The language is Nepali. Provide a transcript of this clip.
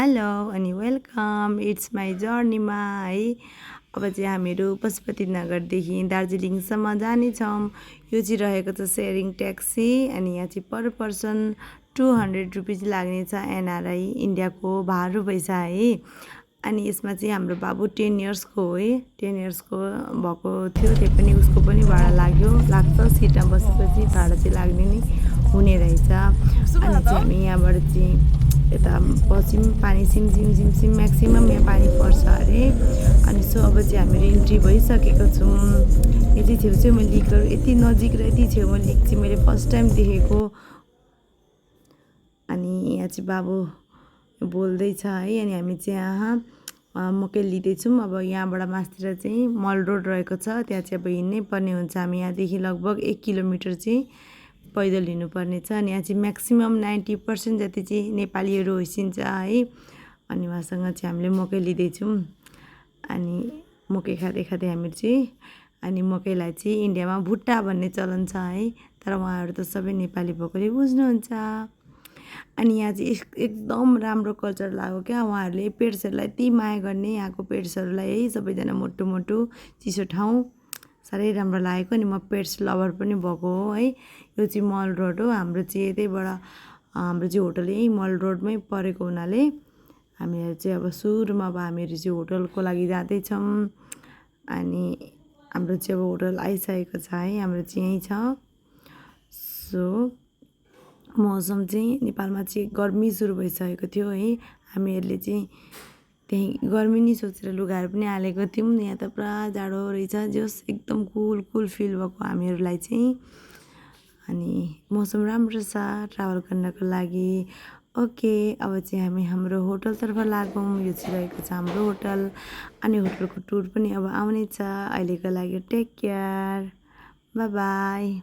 हेलो अनि वेलकम इट्स माई जर्नीमा है। अब चाहिँ हामीहरू पशुपतिनगरदेखि दार्जिलिङसम्म जानेछौँ। यो चाहिँ रहेको छ सेयरिङ ट्याक्सी अनि यहाँ चाहिँ पर पर्सन 200 रुपिज लाग्नेछ। एनआरआई इन्डियाको भारू पैसा है। अनि यसमा चाहिँ हाम्रो बाबु 10 इयर्सको हो है। 10 इयर्सको भएको थियो, त्यही पनि उसको पनि भाडा लाग्छ। सिटमा बसेपछि भाडा चाहिँ लाग्ने नै हुने रहेछ। अनि चाहिँ हामी यहाँबाट चाहिँ यता पश्चिम पानी सिमसिम म्याक्सिमम् यहाँ पानी पर्छ अरे। अनि सो अब चाहिँ हामीहरू इन्ट्री भइसकेको छौँ। यति छेउछेउमा लिकहरू यति नजिक र यति छेउमा लिक चाहिँ मैले फर्स्ट टाइम देखेको। अनि यहाँ चाहिँ बाबु बोल्दैछ है। अनि हामी चाहिँ यहाँ मकै लिँदैछौँ। अब यहाँबाट मास्तिर चाहिँ मल रोड रहेको छ, त्यहाँ चाहिँ अब हिँड्नै पर्ने हुन्छ। हामी यहाँदेखि लगभग 1 किलोमिटर चाहिँ पैदल हिँड्नुपर्ने छ। अनि यहाँ चाहिँ म्याक्सिमम् 90% जति चाहिँ नेपालीहरू होइसिन्छ है। अनि उहाँसँग चाहिँ हामीले मकै लिँदैछौँ। अनि मकै खाँदै खाँदै हामी चाहिँ अनि मकैलाई चाहिँ इन्डियामा भुट्टा भन्ने चलन छ है। तर उहाँहरू त सबै नेपाली भएकोले बुझ्नुहुन्छ। अनि यहाँ चाहिँ एकदम राम्रो कल्चर लाग्यो क्या। उहाँहरूले पेट्सहरूलाई यति माया गर्ने, यहाँको पेट्सहरूलाई है। सबैजना मोटो मोटो चिसो ठाउँ साह्रै राम्रो लागेको। अनि म पेट्स लभर पनि भएको हो है। यो चाहिँ मल रोड हो। हाम्रो चाहिँ यतैबाट हाम्रो चाहिँ होटल यहीँ मल रोडमै परेको हुनाले हामीहरू चाहिँ अब सुरुमा अब हामीहरू चाहिँ होटलको लागि जाँदैछौँ। अनि हाम्रो चाहिँ अब होटल आइसकेको छ है। हाम्रो चाहिँ यहीँ छ। सो मौसम चाहिँ नेपालमा चाहिँ गर्मी सुरु भइसकेको थियो है। हामीहरूले चाहिँ त्यहीँ गर्मी नै सोचेर लुगाहरू पनि हालेको थियौँ। यहाँ त पुरा जाडो रहेछ, जस एकदम कुल फिल भएको हामीहरूलाई चाहिँ। अनि मौसम राम्रो छ ट्राभल गर्नको लागि। ओके, अब चाहिँ हामी हाम्रो होटलतर्फ लागौँ। यो चाहिँ रहेको छ हाम्रो होटल। अनि होटलको टुर पनि अब आउने छ। अहिलेको लागि टेक केयर, बाई बाई।